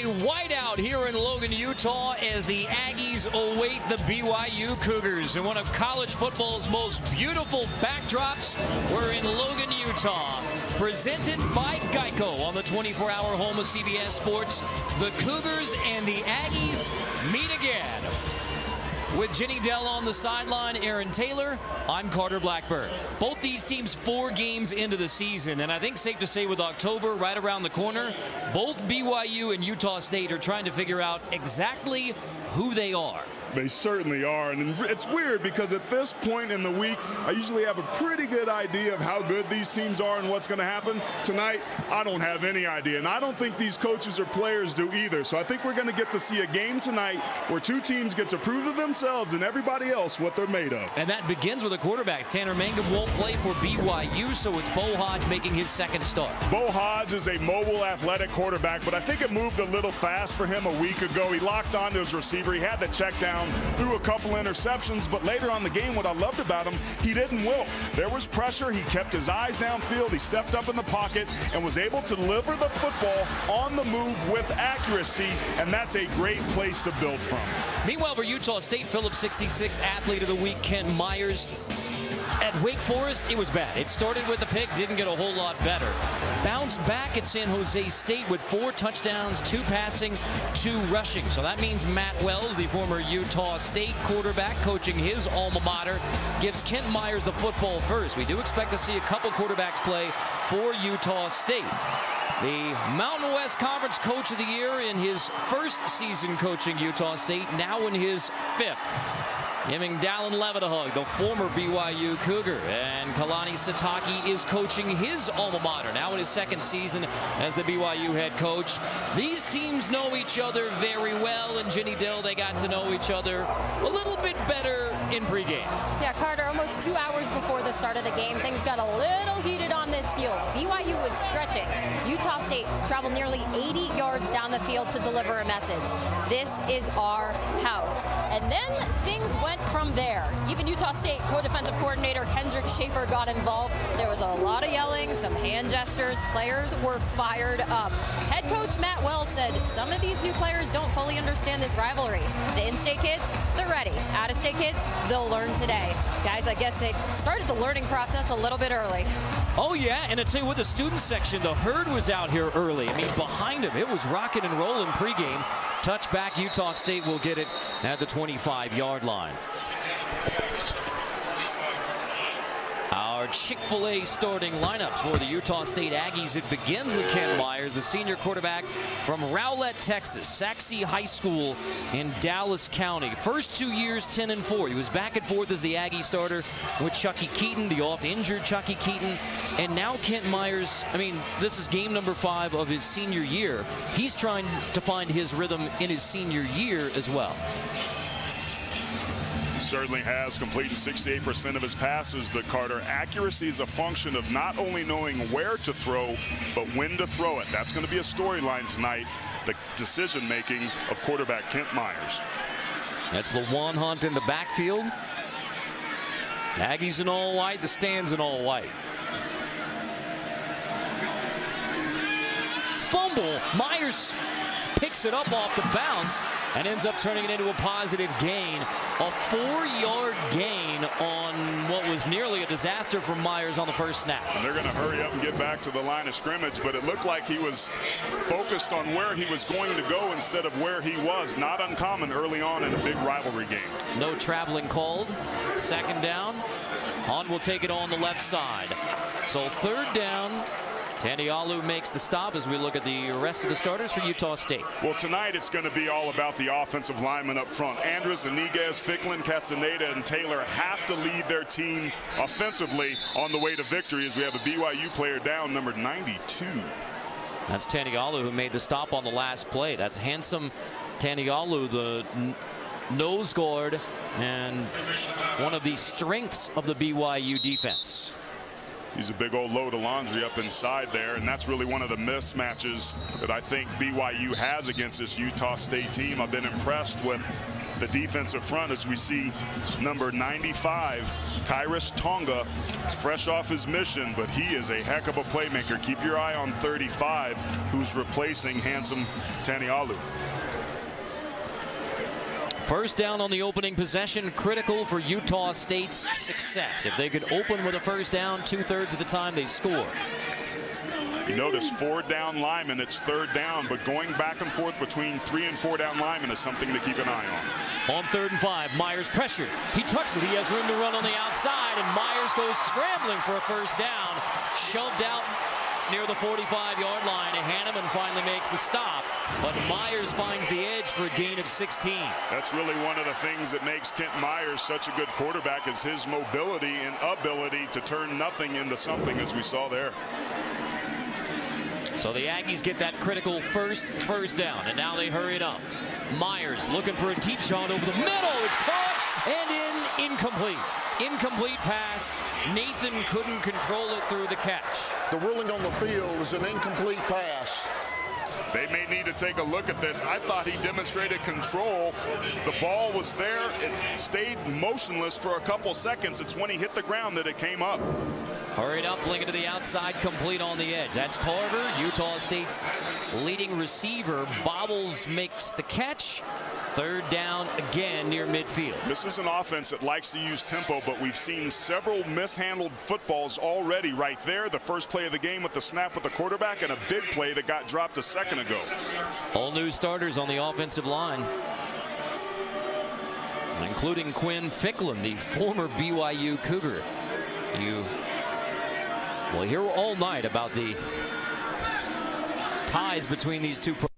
whiteout here in Logan, Utah, as the Aggies await the BYU Cougars. And one of college football's most beautiful backdrops, we're in Logan, Utah. Presented by Geico on the 24-hour home of CBS Sports. The Cougars and the Aggies meet again. With Jenny Dell on the sideline, Aaron Taylor, I'm Carter Blackburn. Both these teams 4 games into the season, and I think safe to say with October right around the corner, both BYU and Utah State are trying to figure out exactly who they are. They certainly are, and it's weird because at this point in the week, I usually have a pretty good idea of how good these teams are and what's going to happen. Tonight, I don't have any idea, and I don't think these coaches or players do either. So I think we're going to get to see a game tonight where 2 teams get to prove to themselves and everybody else what they're made of. And that begins with the quarterbacks. Tanner Mangum won't play for BYU, so it's Bo Hodge making his second start. Bo Hodge is a mobile, athletic quarterback, but I think it moved a little fast for him a week ago. He locked onto his receiver. He had the check down, threw a couple interceptions, but later on the game, what I loved about him, he didn't wilt. There was pressure. He kept his eyes downfield. He stepped up in the pocket and was able to deliver the football on the move with accuracy, and that's a great place to build from. Meanwhile, for Utah State, Phillips 66 Athlete of the Week, Kent Myers. At Wake Forest, it was bad. It started with the pick, didn't get a whole lot better. Bounced back at San Jose State with 4 touchdowns, 2 passing, 2 rushing. So that means Matt Wells, the former Utah State quarterback, coaching his alma mater, gives Kent Myers the football first. We do expect to see a couple quarterbacks play for Utah State. The Mountain West Conference Coach of the Year in his first season coaching Utah State, now in his 5th. Giving Dallin Levitt a hug, the former BYU Cougar. And Kalani Sitake is coaching his alma mater, now in his 2nd season as the BYU head coach. These teams know each other very well, and Jenny Dill, they got to know each other a little bit better in pregame. Yeah, Carter, almost 2 hours before the start of the game, things got a little heated on this field. BYU was stretching. Utah State traveled nearly 80 yards down the field to deliver a message. This is our house. And then things went from there. Even Utah State co-defensive coordinator Kendrick Schaefer got involved. There was a lot of yelling, some hand gestures. Players were fired up. Head coach Matt Wells said some of these new players don't fully understand this rivalry. The in-state kids, they're ready. Out-of-state kids, they'll learn today. Guys, I guess they started the learning process a little bit early. Oh, yeah, and I tell you what, the student section, the herd was out here early. I mean, behind him, it was rocking and rolling pregame. Touchback, Utah State will get it at the 25-yard line. Our Chick-fil-A starting lineups for the Utah State Aggies. It begins with Kent Myers, the senior quarterback from Rowlett, Texas, Saxe High School in Dallas County. First 2 years, 10-4. He was back and forth as the Aggie starter with Chucky Keaton, the oft-injured Chucky Keaton. And now Kent Myers, I mean, this is game number 5 of his senior year. He's trying to find his rhythm in his senior year as well. Certainly has, completing 68% of his passes, but Carter, accuracy is a function of not only knowing where to throw, but when to throw it. That's going to be a storyline tonight, the decision making of quarterback Kent Myers. That's the one hunt in the backfield. Aggies in all white, the stands in all white. Fumble. Myers picks it up off the bounce and ends up turning it into a positive gain. A 4-yard gain on what was nearly a disaster for Myers on the first snap. And they're going to hurry up and get back to the line of scrimmage, but it looked like he was focused on where he was going to go instead of where he was. Not uncommon early on in a big rivalry game. No traveling called. 2nd down. Hahn will take it on the left side. So 3rd down. Tandialu makes the stop as we look at the rest of the starters for Utah State. Well, tonight it's going to be all about the offensive linemen up front. Andrus, Iniguez, Ficklin, Castaneda, and Taylor have to lead their team offensively on the way to victory as we have a BYU player down, number 92. That's Tandialu who made the stop on the last play. That's handsome Tandialu, the nose guard and one of the strengths of the BYU defense. He's a big old load of laundry up inside there, and that's really one of the mismatches that I think BYU has against this Utah State team. I've been impressed with the defensive front as we see number 95, Kairos Tonga, is fresh off his mission, but he is a heck of a playmaker. Keep your eye on 35, who's replacing handsome Tanialu. First down on the opening possession, critical for Utah State's success. If they could open with a first down 2/3 of the time, they score. You notice 4 down linemen, it's 3rd down, but going back and forth between 3 and 4 down linemen is something to keep an eye on. On 3rd and 5, Myers pressured. He tucks it. He has room to run on the outside, and Myers goes scrambling for a first down. Shoved out near the 45-yard line, and Hanneman finally makes the stop, but Myers finds the edge for a gain of 16. That's really one of the things that makes Kent Myers such a good quarterback, is his mobility and ability to turn nothing into something, as we saw there. So the Aggies get that critical first down, and now they hurry it up. Myers looking for a deep shot over the middle. It's caught and incomplete. Incomplete pass. Nathan couldn't control it through the catch. The ruling on the field was an incomplete pass. They may need to take a look at this. I thought he demonstrated control. The ball was there. It stayed motionless for a couple seconds. It's when he hit the ground that it came up. Hurried up, flinging to the outside, complete on the edge. That's Tarver, Utah State's leading receiver. Bobbles makes the catch. 3rd down again near midfield. This is an offense that likes to use tempo, but we've seen several mishandled footballs already right there. The first play of the game with the snap with the quarterback, and a big play that got dropped a second ago. All new starters on the offensive line, including Quinn Ficklin, the former BYU Cougar. You will hear all night about the ties between these two programs.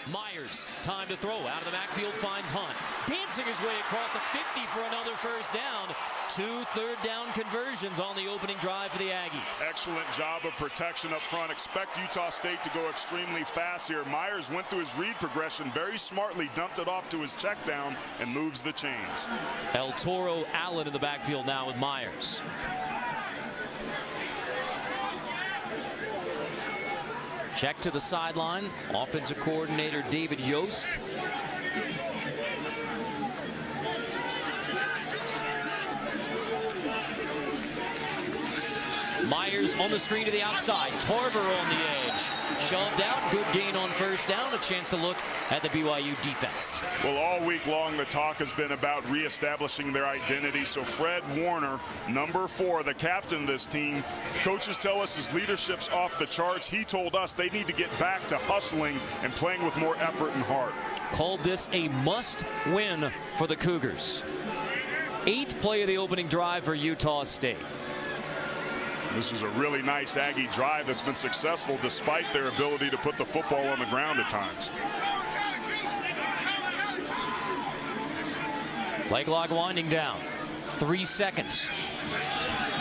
Myers, time to throw. Out of the backfield, finds Hunt. Dancing his way across the 50 for another first down. 2 3rd down conversions on the opening drive for the Aggies. Excellent job of protection up front. Expect Utah State to go extremely fast here. Myers went through his read progression very smartly, dumped it off to his check down, and moves the chains. El Toro Allen in the backfield now with Myers. Check to the sideline. Offensive coordinator David Yost. Myers on the screen to the outside. Tarver on the edge. Shoved out. Good gain on first down. A chance to look at the BYU defense. Well, all week long, the talk has been about reestablishing their identity. So Fred Warner, number 4, the captain of this team, coaches tell us his leadership's off the charts. He told us they need to get back to hustling and playing with more effort and heart. Called this a must-win for the Cougars. 8th play of the opening drive for Utah State. This is a really nice Aggie drive that's been successful despite their ability to put the football on the ground at times. Play clock winding down. 3 seconds.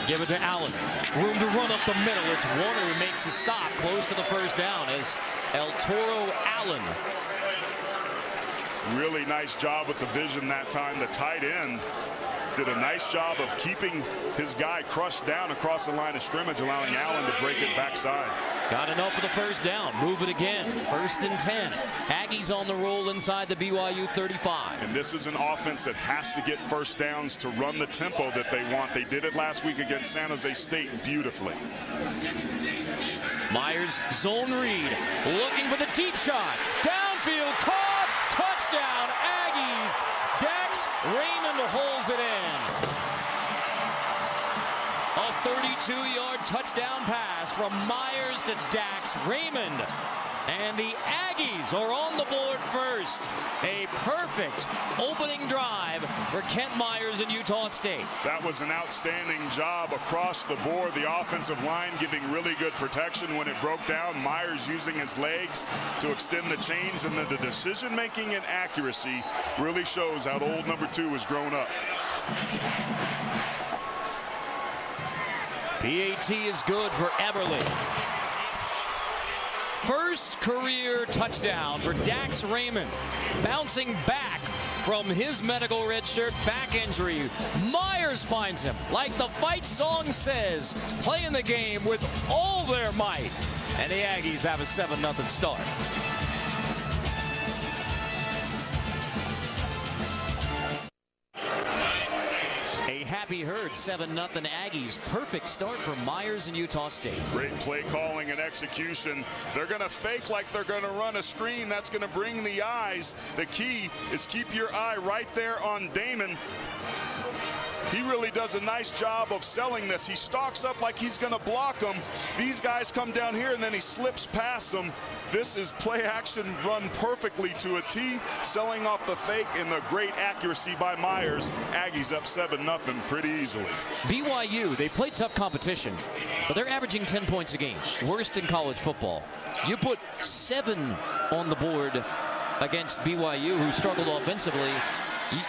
Give it to Allen. Room to run up the middle. It's Warner who makes the stop close to the first down as El Toro Allen. Really nice job with the vision that time. The tight end did a nice job of keeping his guy crushed down across the line of scrimmage, allowing Allen to break it backside. Got enough for the first down. Move it again. 1st and 10. Aggies on the roll inside the BYU 35. And this is an offense that has to get first downs to run the tempo that they want. They did it last week against San Jose State beautifully. Myers zone read. Looking for the deep shot. Downfield caught. Touchdown Aggies. Dax Raymond holds it in. A 32-yard touchdown pass from Myers to Dax Raymond. And the Aggies are on the board first. A perfect opening drive for Kent Myers and Utah State. That was an outstanding job across the board. The offensive line giving really good protection when it broke down. Myers using his legs to extend the chains, and then the decision-making and accuracy really shows how old number 2 has grown up. PAT is good for Eberle. First career touchdown for Dax Raymond. Bouncing back from his medical red shirt back injury. Myers finds him, like the fight song says, playing the game with all their might. And the Aggies have a 7-0 start. A happy herd, 7-0 Aggies. Perfect start for Myers and Utah State. Great play calling and execution. They're going to fake like they're going to run a screen. That's going to bring the eyes. The key is keep your eye right there on Damon. He really does a nice job of selling this. He stalks up like he's going to block them. These guys come down here and then he slips past them. This is play action run perfectly to a T, selling off the fake and the great accuracy by Myers. Aggies up 7-0 pretty easily. BYU, they play tough competition, but they're averaging 10 points a game. Worst in college football. You put 7 on the board against BYU, who struggled offensively.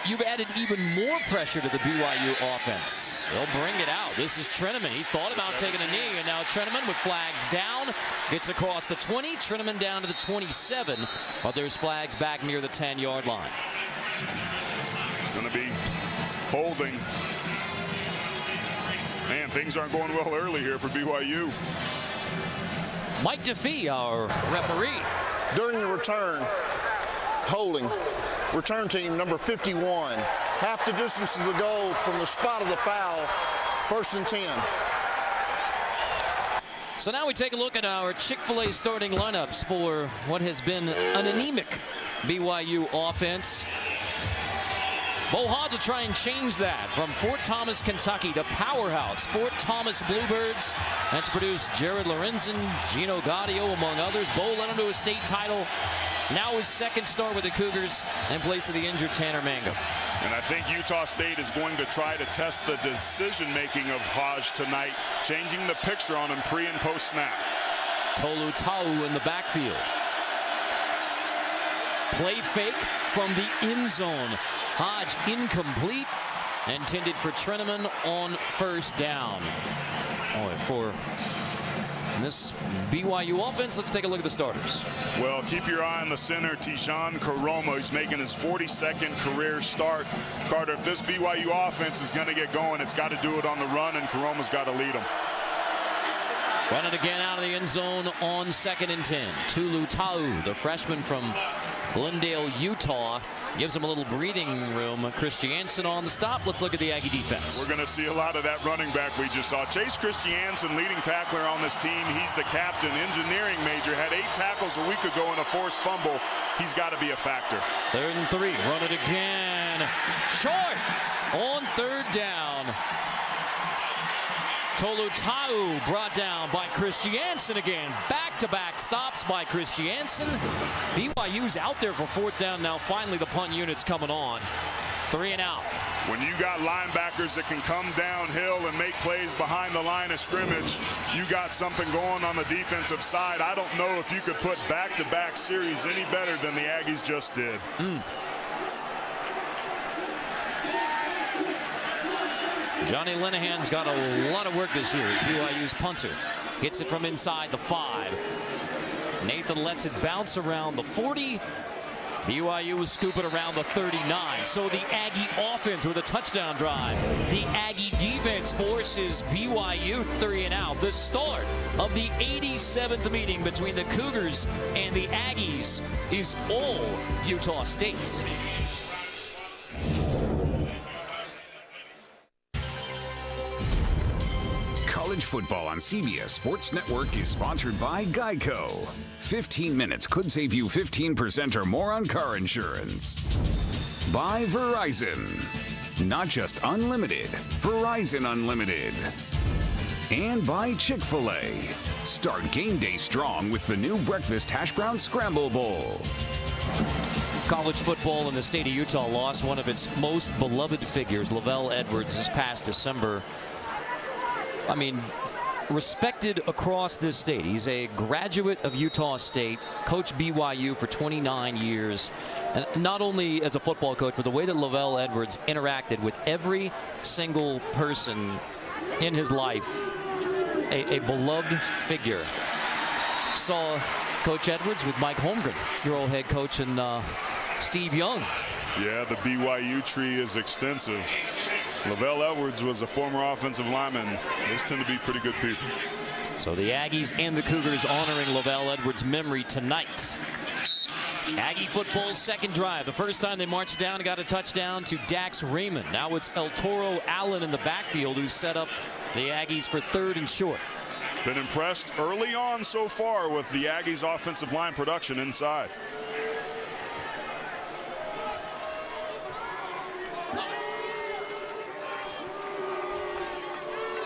You've added even more pressure to the BYU offense. They'll bring it out. This is Treneman. He thought about taking a knee, and now Treneman with flags down. Gets across the 20. Treneman down to the 27. But there's flags back near the 10-yard line. It's going to be holding. Man, things aren't going well early here for BYU. Mike DeFee, our referee. During the return, holding. Return team number 51. Half the distance of the goal from the spot of the foul. 1st and 10. So now we take a look at our Chick-fil-A starting lineups for what has been an anemic BYU offense. Bo Hodge will try and change that from Fort Thomas, Kentucky, the powerhouse Fort Thomas Bluebirds. That's produced Jared Lorenzen, Gino Gaudio, among others. Bo led him to a state title. Now his 2nd start with the Cougars in place of the injured Tanner Mangum. And I think Utah State is going to try to test the decision-making of Hodge tonight, changing the picture on him pre- and post-snap. Tolu Tau in the backfield. Play fake from the end zone. Hodge incomplete. Intended for Treneman on 1st down. For this BYU offense, let's take a look at the starters. Well, keep your eye on the center, Tijan Karoma. He's making his 42nd career start. Carter, if this BYU offense is going to get going, it's got to do it on the run, and Karoma's got to lead them. Run it again out of the end zone on 2nd and 10. Tolu Tau, the freshman from Glendale, Utah, gives him a little breathing room. Christiansen on the stop. Let's look at the Aggie defense. We're going to see a lot of that running back we just saw. Chase Christiansen, leading tackler on this team. He's the captain, engineering major, had 8 tackles a week ago and a forced fumble. He's got to be a factor. 3rd and 3. Run it again. Short on 3rd down. Tolu Tau brought down by Christiansen again. Back-to-back stops by Christiansen. BYU's out there for 4th down now. Finally, the punt unit's coming on. 3 and out. When you got linebackers that can come downhill and make plays behind the line of scrimmage, you got something going on the defensive side. I don't know if you could put back-to-back series any better than the Aggies just did. Johnny Linehan's got a lot of work this year as BYU's punter. Gets it from inside the 5. Nathan lets it bounce around the 40. BYU was scooping around the 39. So the Aggie offense with a touchdown drive. The Aggie defense forces BYU 3 and out. The start of the 87th meeting between the Cougars and the Aggies is all Utah State. College football on CBS Sports Network is sponsored by Geico. 15 minutes could save you 15% or more on car insurance. By Verizon. Not just unlimited, Verizon Unlimited. And by Chick-fil-A. Start game day strong with the new breakfast hash brown scramble bowl. College football in the state of Utah lost one of its most beloved figures, Lavelle Edwards, this past December. I mean, respected across this state. He's a graduate of Utah State, coached BYU for 29 years. And not only as a football coach, but the way that Lavelle Edwards interacted with every single person in his life. A beloved figure. Saw Coach Edwards with Mike Holmgren, your old head coach, and Steve Young. Yeah, the BYU tree is extensive. Lavelle Edwards was a former offensive lineman. Those tend to be pretty good people. So the Aggies and the Cougars honoring Lavelle Edwards' memory tonight. Aggie football's second drive. The first time they marched down and got a touchdown to Dax Raymond. Now it's El Toro Allen in the backfield who set up the Aggies for 3rd and short. Been impressed early on so far with the Aggies offensive line production inside.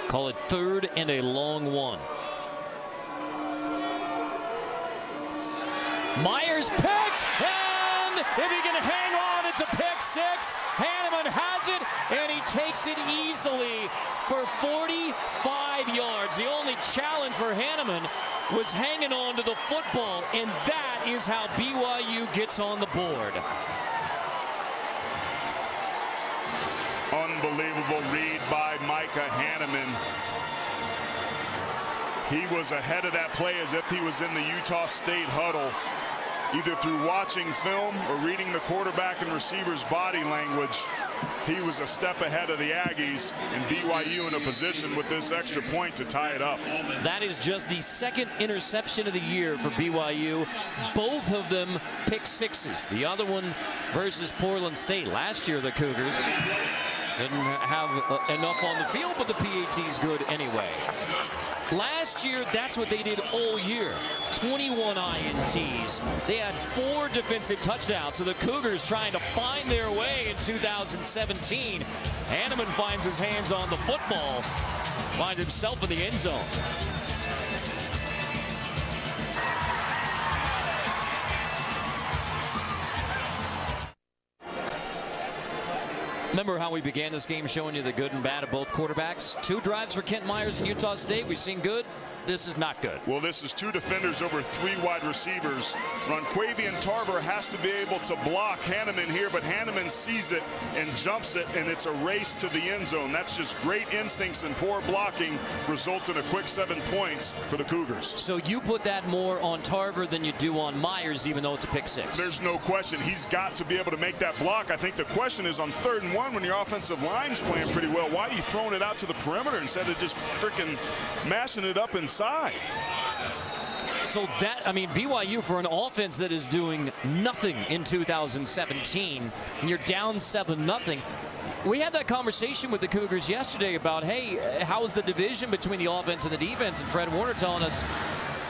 Call it 3rd and a long one. Myers picked, and if he can hang on, it's a pick 6. Hanneman has it, and he takes it easily for 45 yards. The only challenge for Hanneman was hanging on to the football, and that is how BYU gets on the board. Unbelievable read by Micah Hanneman. He was ahead of that play as if he was in the Utah State huddle, either through watching film or reading the quarterback and receiver's body language. He was a step ahead of the Aggies, and BYU in a position with this extra point to tie it up. That is just the 2nd interception of the year for BYU. Both of them pick 6s. The other one versus Portland State. Last year the Cougars didn't have enough on the field, but the PAT's good anyway. Last year, that's what they did all year. 21 INTs. They had 4 defensive touchdowns. So the Cougars trying to find their way in 2017. Hanneman finds his hands on the football. Finds himself in the end zone. Remember how we began this game showing you the good and bad of both quarterbacks? 2 drives for Kent Myers and Utah State. We've seen good. This is not good. Well, this is 2 defenders over 3 wide receivers. Ronquavian Tarver has to be able to block Hanneman here, but Hanneman sees it and jumps it, and it's a race to the end zone. That's just great instincts and poor blocking result in a quick 7 points for the Cougars. So you put that more on Tarver than you do on Myers, even though it's a pick 6. There's no question. He's got to be able to make that block. I think the question is on 3rd and 1 when your offensive line's playing pretty well, why are you throwing it out to the perimeter instead of just freaking mashing it up inside? So that, I mean, BYU for an offense that is doing nothing in 2017, and you're down 7-0. We had that conversation with the Cougars yesterday about, hey, how's the division between the offense and the defense? And Fred Warner telling us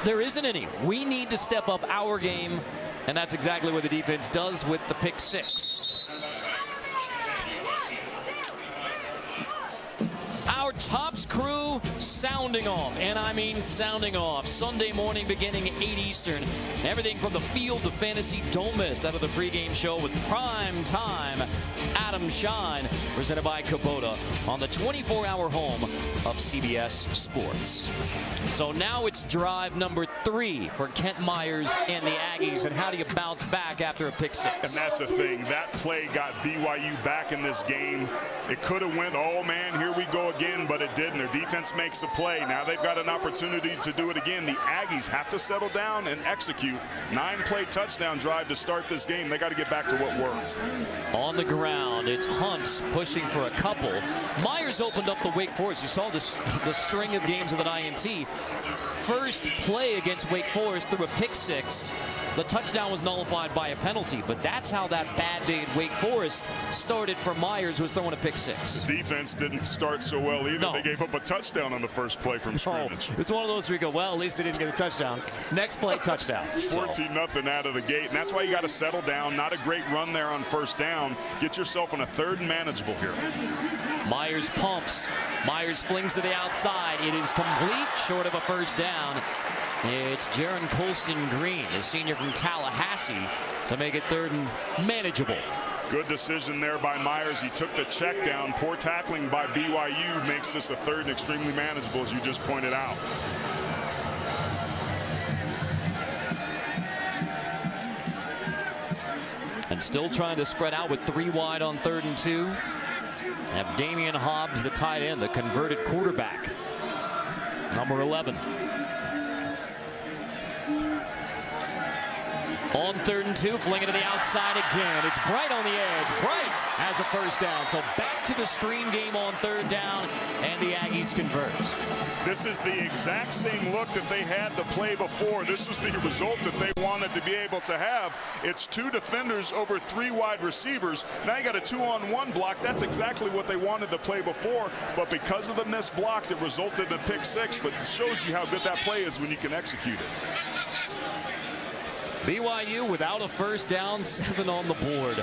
there isn't any. We need to step up our game, and that's exactly what the defense does with the pick 6. Our Tops crew sounding off, and I mean sounding off. Sunday morning beginning 8 Eastern. Everything from the field to fantasy, don't miss out of the pregame show with Prime Time Adam Shine, presented by Kubota on the 24-hour home of CBS Sports. So now it's drive number 3 for Kent Myers and the Aggies, and how do you bounce back after a pick 6? And that's the thing. That play got BYU back in this game. It could have went, oh man, here we go again, but it didn't. Their defense makes the play. Now they've got an opportunity to do it again. The Aggies have to settle down and execute. 9-play touchdown drive to start this game. They got to get back to what worked. On the ground, it's Hunt pushing for a couple. Myers opened up the Wake Forest. You saw the string of games with an INT. First play against Wake Forest through a pick 6. The touchdown was nullified by a penalty, but that's how that bad day at Wake Forest started for Myers, was throwing a pick 6. The defense didn't start so well either. No. They gave up a touchdown on the first play from scrimmage. It's one of those where you go, well, at least they didn't get a touchdown. Next play, touchdown. 14-0 out of the gate, and that's why you got to settle down. Not a great run there on first down. Get yourself on a 3rd and manageable here. Myers pumps. Myers flings to the outside. It is complete, short of a first down. It's Jaron Colston Green, a senior from Tallahassee, to make it 3rd and manageable. Good decision there by Myers. He took the check down. Poor tackling by BYU makes this a 3rd and extremely manageable, as you just pointed out. And still trying to spread out with 3 wide on 3rd and 2. Have Damian Hobbs, the tight end, the converted quarterback, number 11. On 3rd and 2, fling it to the outside again. It's Bright on the edge. Bright has a first down. So back to the screen game on third down, and the Aggies convert. This is the exact same look that they had the play before. This is the result that they wanted to be able to have. It's 2 defenders over 3 wide receivers. Now you got a 2-on-1 block. That's exactly what they wanted to play before, but because of the missed block, it resulted in a pick 6, but it shows you how good that play is when you can execute it. BYU without a first down, 7 on the board.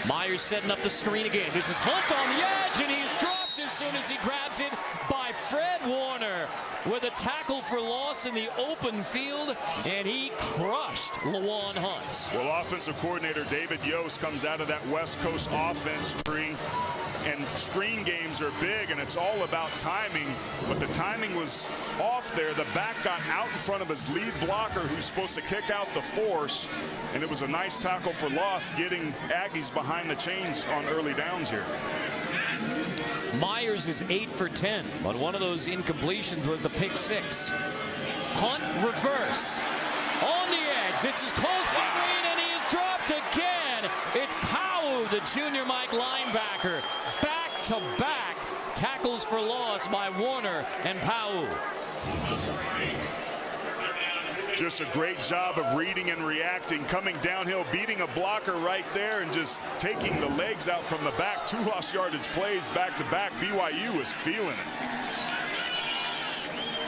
Myers setting up the screen again. This is Hunt on the edge, and he's dropped as soon as he grabs it by Fred Warner with a tackle for loss in the open field, and he crushed Lawan Hunt. Well, offensive coordinator David Yost comes out of that West Coast offense tree, and screen games are big, and it's all about timing, but the timing was off there. The back got out in front of his lead blocker, who's supposed to kick out the force, and it was a nice tackle for loss, getting Aggies behind the chains on early downs here. Myers is 8 for 10, but one of those incompletions was the pick 6. Hunt reverse on the edge. This is close to green, and he is dropped again. It's Powell, the junior Mike linebacker. Back-to-back tackles for loss by Warner and Powell. Just a great job of reading and reacting, coming downhill, beating a blocker right there, and just taking the legs out from the back. 2 lost yardage plays back-to-back. BYU is feeling it.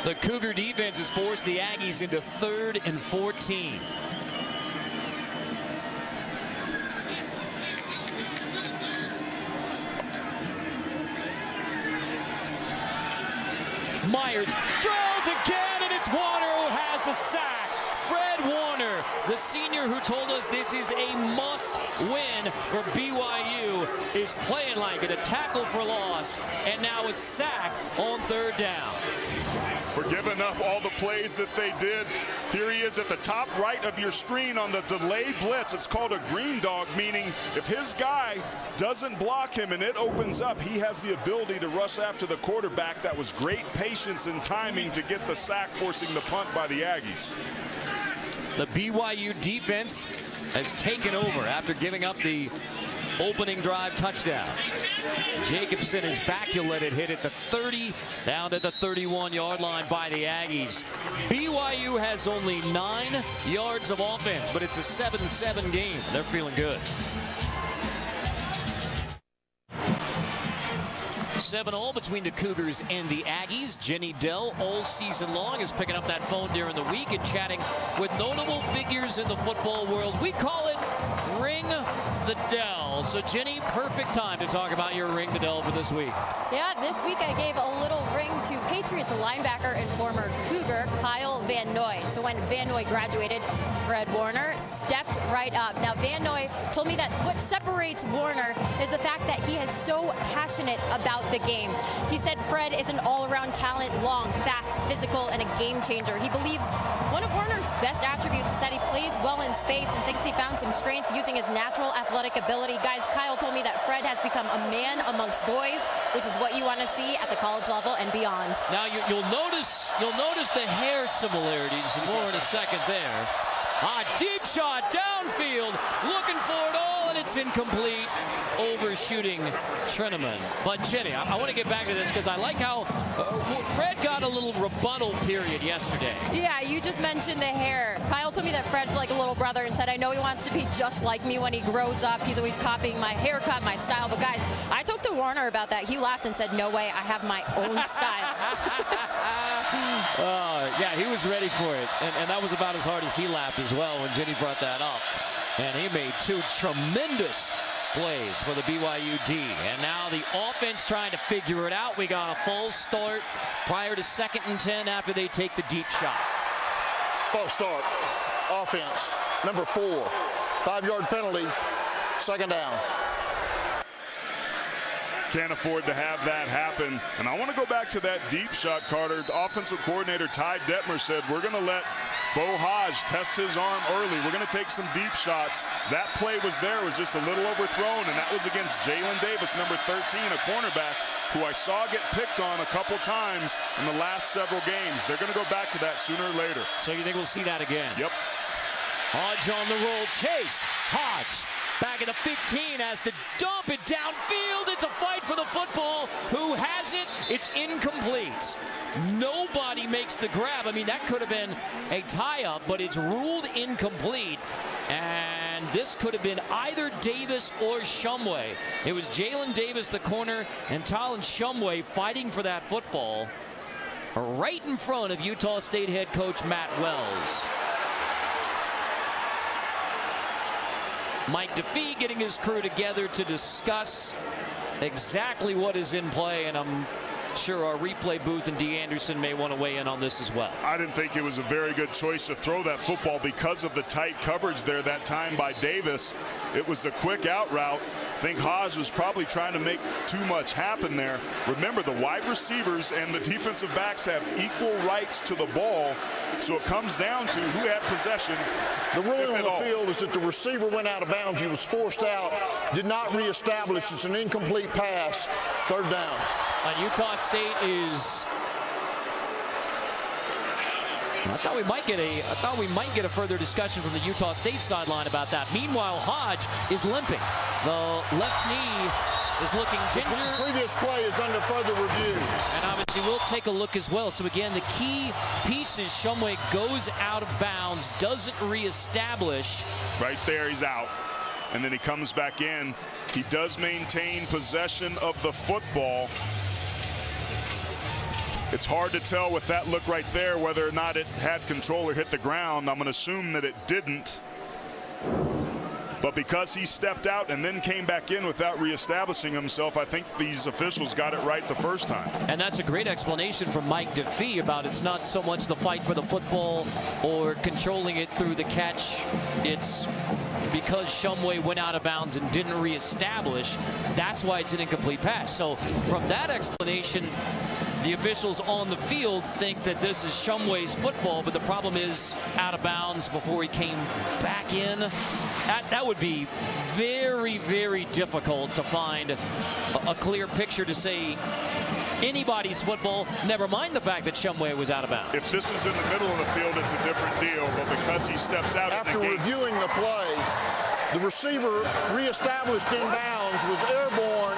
The Cougar defense has forced the Aggies into 3rd and 14. Myers throws again, and it's Warner who has the sack. Fred Warner, the senior who told us this is a must-win for BYU, is playing like it. A tackle for loss, and now a sack on 3rd down. For giving up all the plays that they did, here he is at the top right of your screen on the delay blitz. It's called a green dog, meaning if his guy doesn't block him and it opens up, he has the ability to rush after the quarterback. That was great patience and timing to get the sack, forcing the punt by the Aggies. The BYU defense has taken over after giving up the opening drive touchdown. Jacobson is back. You'll let it hit at the 30, down to the 31-yard line by the Aggies. BYU has only 9 yards of offense, but it's a 7-7 game. They're feeling good. 7-0 between the Cougars and the Aggies. Jenny Dell all season long is picking up that phone during the week and chatting with notable figures in the football world. We call it Ring the Dell. So Jenny, perfect time to talk about your Ring the Dell for this week. Yeah, this week I gave a little ring to Patriots linebacker and former Cougar Kyle Van Noy. So when Van Noy graduated, Fred Warner stepped right up. Now Van Noy told me that what separates Warner is the fact that he is so passionate about the game. He said Fred is an all-around talent, long, fast, physical, and a game changer. He believes one of Warner's best attributes is that he plays well in space and thinks he found some strength using his natural athletic ability. Guys, Kyle told me that Fred has become a man amongst boys, which is what you want to see at the college level and beyond. Now you'll notice the hair similarities, more in a second there. Deep shot downfield, looking for it all, and it's incomplete. Overshooting Treneman. But Jenny, I want to get back to this because I like how Fred got a little rebuttal period yesterday. Yeah, you just mentioned the hair. Kyle told me that Fred's like a little brother and said, I know he wants to be just like me when he grows up. He's always copying my haircut, my style. But guys, I talked to Warner about that. He laughed and said, no way, I have my own style. Yeah, he was ready for it. And that was about as hard as he laughed as well when Jenny brought that up. And he made 2 tremendous plays for the BYU D. And now the offense trying to figure it out. We got a false start prior to 2nd and 10 after they take the deep shot. False start. Offense. Number 4. 5-yard penalty. 2nd down. Can't afford to have that happen. And I want to go back to that deep shot, Carter. Offensive coordinator Ty Detmer said, we're going to let Bo Hodge test his arm early. We're going to take some deep shots. That play was there. It was just a little overthrown, and that was against Jalen Davis, number 13, a cornerback who I saw get picked on a couple times in the last several games. They're going to go back to that sooner or later. So you think we'll see that again? Yep. Hodge on the roll, chased. Hodge Back at the 15, has to dump it downfield. It's a fight for the football. Who has it? It's incomplete. Nobody makes the grab. I mean, that could have been a tie-up, but it's ruled incomplete. And this could have been either Davis or Shumway. It was Jalen Davis, the corner, and Talon Shumway fighting for that football right in front of Utah State head coach Matt Wells. Mike DeFee getting his crew together to discuss exactly what is in play, and I'm sure our replay booth and Dee Anderson may want to weigh in on this as well. I didn't think it was a very good choice to throw that football because of the tight coverage there that time by Davis. It was a quick out route. I think Haas was probably trying to make too much happen there. Remember, the wide receivers and the defensive backs have equal rights to the ball, so it comes down to who had possession. The ruling on the field is that the receiver went out of bounds. He was forced out, did not reestablish. It's an incomplete pass. Third down. And Utah State is. I thought we might get a further discussion from the Utah State sideline about that. Meanwhile, Hodge is limping. The left knee is looking ginger. The previous play is under further review. And obviously we'll take a look as well. So again, the key piece is Shumway goes out of bounds, doesn't reestablish. Right there, he's out. And then he comes back in. He does maintain possession of the football. It's hard to tell with that look right there whether or not it had control or hit the ground. I'm going to assume that it didn't. But because he stepped out and then came back in without reestablishing himself, I think these officials got it right the first time. And that's a great explanation from Mike DeFee about it's not so much the fight for the football or controlling it through the catch. It's because Shumway went out of bounds and didn't reestablish. That's why it's an incomplete pass. So from that explanation, the officials on the field think that this is Shumway's football, but the problem is out of bounds before he came back in. That would be very, very difficult to find a clear picture to say anybody's football, never mind the fact that Shumway was out of bounds. If this is in the middle of the field, it's a different deal, but because he steps out after reviewing the play, the receiver reestablished in bounds, was airborne,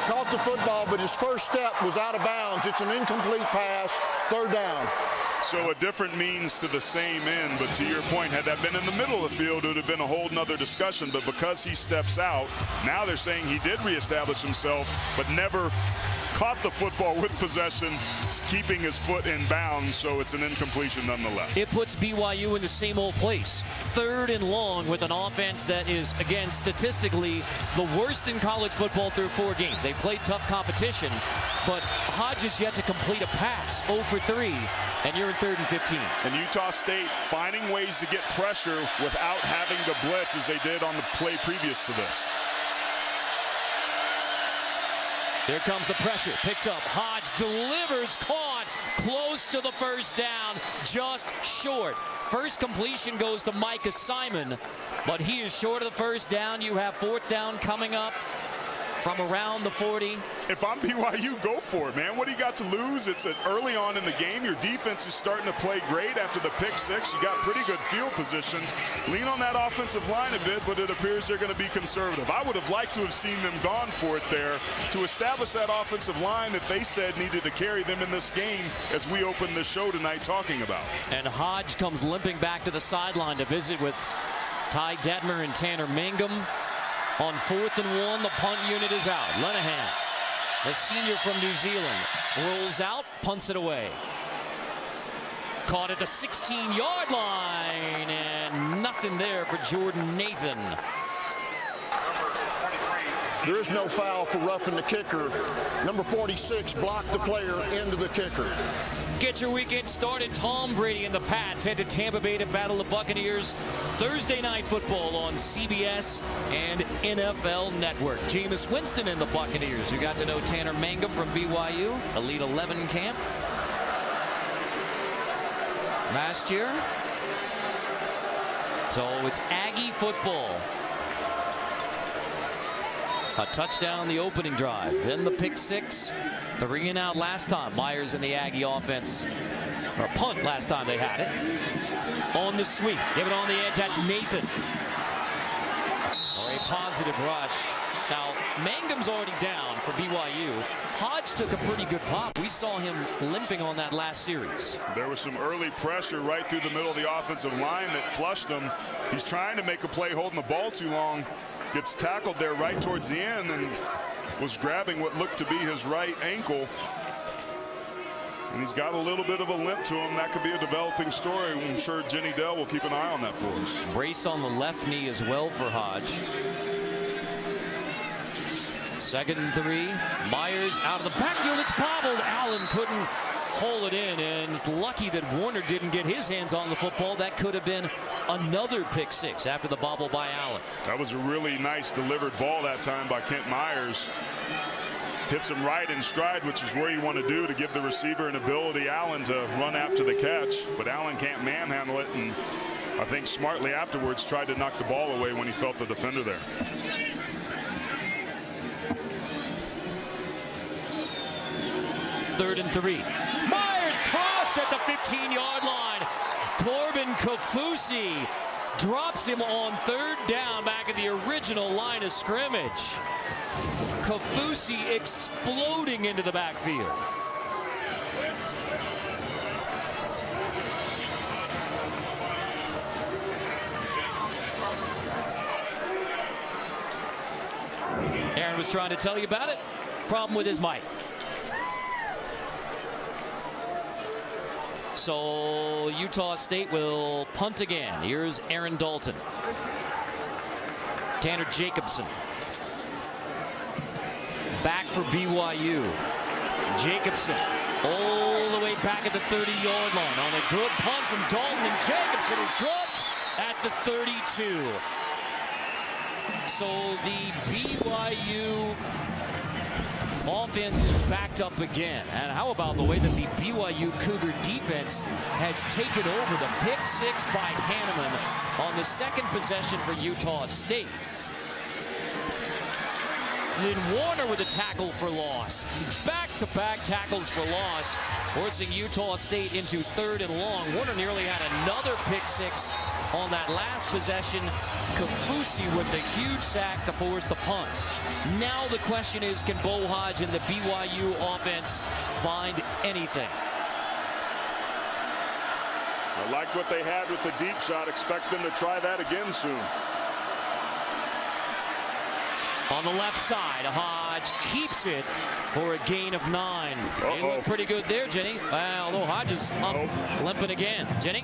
caught the football, but his first step was out of bounds. It's an incomplete pass, third down. So a different means to the same end, but to your point, had that been in the middle of the field, it would have been a whole nother discussion. But because he steps out, now they're saying he did reestablish himself, but never caught the football with possession, keeping his foot in bounds, so it's an incompletion nonetheless. It puts BYU in the same old place. Third and long with an offense that is, again, statistically the worst in college football through 4 games. They played tough competition, but Hodge is yet to complete a pass, 0 for 3, and you're in 3rd and 15. And Utah State finding ways to get pressure without having to blitz as they did on the play previous to this. Here comes the pressure, picked up. Hodge delivers, caught, close to the first down, just short. First completion goes to Micah Simon, but he is short of the first down. You have 4th down coming up from around the 40. If I'm BYU, go for it, man. What do you got to lose? It's early on in the game. Your defense is starting to play great after the pick 6. You got pretty good field position. Lean on that offensive line a bit, but it appears they're going to be conservative. I would have liked to have seen them gone for it there to establish that offensive line that they said needed to carry them in this game as we open the show tonight talking about. And Hodge comes limping back to the sideline to visit with Ty Detmer and Tanner Mangum. On 4th and 1, the punt unit is out. Lenahan, the senior from New Zealand, rolls out, punts it away. Caught at the 16-yard line, and nothing there for Jordan Nathan. There is no foul for roughing the kicker. Number 46 blocked the player into the kicker. Get your weekend started. Tom Brady and the Pats head to Tampa Bay to battle the Buccaneers. Thursday night football on CBS and NFL Network. Jameis Winston and the Buccaneers. You got to know Tanner Mangum from BYU, Elite 11 camp last year. So it's Aggie football. A touchdown on the opening drive. Then the pick 6. 3 and out last time. Myers in the Aggie offense. Or punt last time they had it. On the sweep. Give it on the edge. That's Nathan. Or a positive rush. Now, Mangum's already down for BYU. Hodge took a pretty good pop. We saw him limping on that last series. There was some early pressure right through the middle of the offensive line that flushed him. He's trying to make a play holding the ball too long. Gets tackled there right towards the end and was grabbing what looked to be his right ankle. And he's got a little bit of a limp to him. That could be a developing story. I'm sure Jenny Dell will keep an eye on that for us. Brace on the left knee as well for Hodge. 2nd and 3. Myers out of the backfield. It's bobbled. Allen couldn't haul it in, and it's lucky that Warner didn't get his hands on the football. That could have been another pick 6 after the bobble by Allen. That was a really nice delivered ball that time by Kent Myers. Hits him right in stride, which is where you want to do to give the receiver an ability, Allen, to run after the catch. But Allen can't manhandle it, and I think smartly afterwards tried to knock the ball away when he felt the defender there. Third and 3. Myers crossed at the 15-yard line. Corbin Kaufusi drops him on 3rd down back at the original line of scrimmage. Kaufusi exploding into the backfield. Aaron was trying to tell you about it. Problem with his mic. So Utah State will punt again. Here's Aaron Dalton. Tanner Jacobson. Back for BYU. Jacobson all the way back at the 30-yard line on a good punt from Dalton, and Jacobson is dropped at the 32. So the BYU offense is backed up again. And how about the way that the BYU Cougar defense has taken over the pick 6 by Hanneman on the 2nd possession for Utah State. Then Warner with a tackle for loss. Back-to-back tackles for loss, forcing Utah State into 3rd and long. Warner nearly had another pick 6 on that last possession. Kaufusi with the huge sack to force the punt. Now the question is, can Bo Hodge and the BYU offense find anything? I liked what they had with the deep shot. Expect them to try that again soon. On the left side, Hodge keeps it for a gain of 9. They look pretty good there, Jenny. Although Hodge is limping again. Jenny?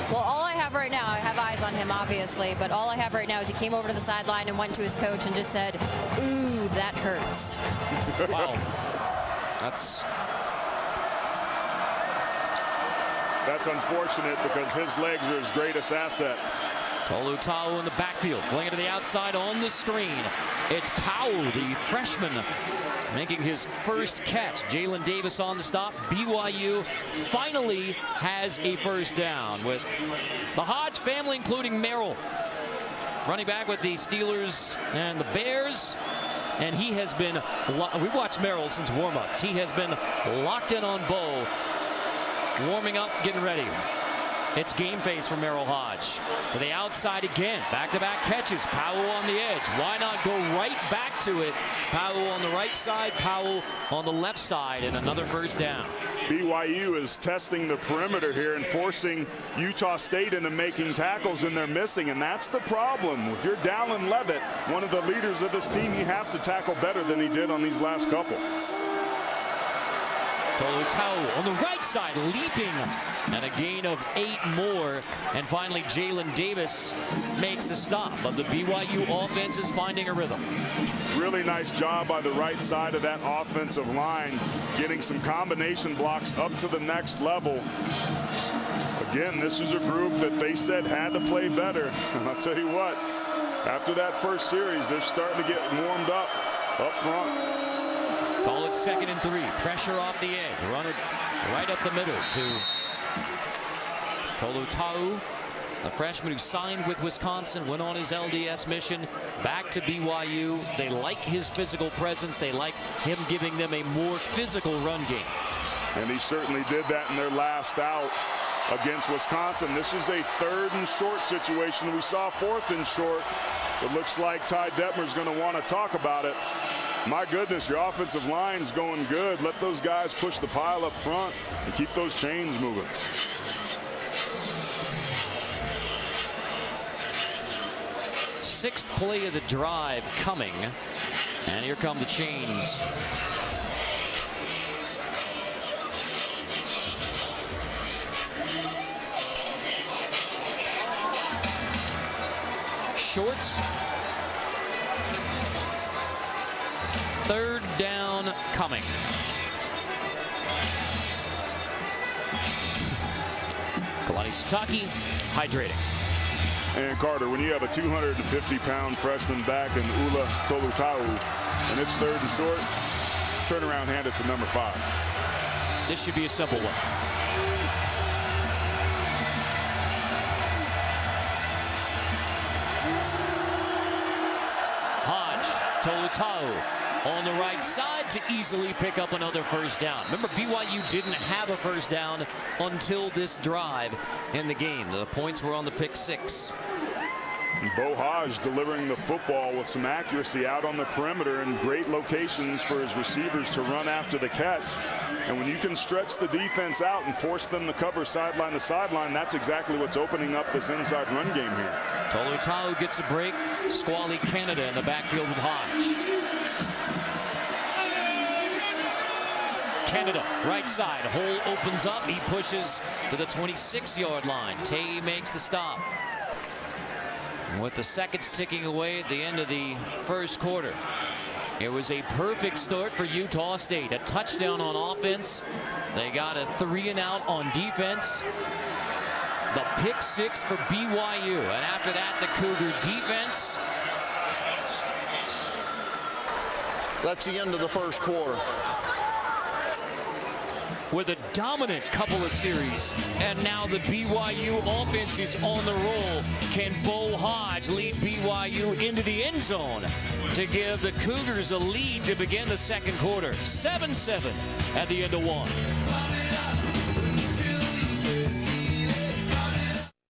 Well, all I have right now, I have eyes on him, obviously, but all I have right now is he came over to the sideline and went to his coach and just said, "Ooh, that hurts." Wow. That's unfortunate because his legs are his greatest asset. Tolu Tau in the backfield, playing it to the outside on the screen. It's Powell, the freshman, making his first catch. Jalen Davis on the stop. BYU finally has a first down with the Hodge family, including Merrill, running back with the Steelers and the Bears. And he has been, we've watched Merrill since warm-ups. He has been locked in on Bo, warming up, getting ready. It's game face for Merrill Hodge. To the outside again. Back-to-back catches. Powell on the edge. Why not go right back to it? Powell on the right side. Powell on the left side. And another first down. BYU is testing the perimeter here and forcing Utah State into making tackles, and they're missing. And that's the problem. If you're Dallin Levitt, one of the leaders of this team, you have to tackle better than he did on these last couple. Tolu Tau on the right side, leaping, and a gain of 8 more. And finally, Jalen Davis makes the stop. But the BYU offense is finding a rhythm. Really nice job by the right side of that offensive line, getting some combination blocks up to the next level. Again, this is a group that they said had to play better. And I'll tell you what, after that first series, they're starting to get warmed up front. Call it 2nd and 3. Pressure off the edge. Run it right up the middle to Tolu Tau, the freshman who signed with Wisconsin, went on his LDS mission back to BYU. They like his physical presence. They like him giving them a more physical run game. And he certainly did that in their last out against Wisconsin. This is a 3rd and short situation. We saw 4th and short It looks like Ty Detmer's going to want to talk about it. My goodness, your offensive line's going good. Let those guys push the pile up front and keep those chains moving. Sixth play of the drive coming, and here come the chains. Shorts. Third down coming. Kalani Sitake hydrating. And Carter, when you have a 250-pound freshman back in Ula Tolutau, and it's third and short, turn around, hand it to number 5. This should be a simple one. Tolutau on the right side to easily pick up another first down. Remember, BYU didn't have a first down until this drive in the game. The points were on the pick 6. And Bo Hodge delivering the football with some accuracy out on the perimeter and great locations for his receivers to run after the catch. And when you can stretch the defense out and force them to cover sideline to sideline, that's exactly what's opening up this inside run game here. Tolutau gets a break. Squally Canada in the backfield with Hodge. Canada, right side. Hole opens up. He pushes to the 26-yard line. Tay makes the stop. With the seconds ticking away at the end of the first quarter. It was a perfect start for Utah State. A touchdown on offense. They got a 3-and-out on defense. The pick 6 for BYU. And after that, the Cougar defense. That's the end of the first quarter. With a dominant couple of series. And now the BYU offense is on the roll. Can Bo Hodge lead BYU into the end zone to give the Cougars a lead to begin the second quarter? 7-7 at the end of 1.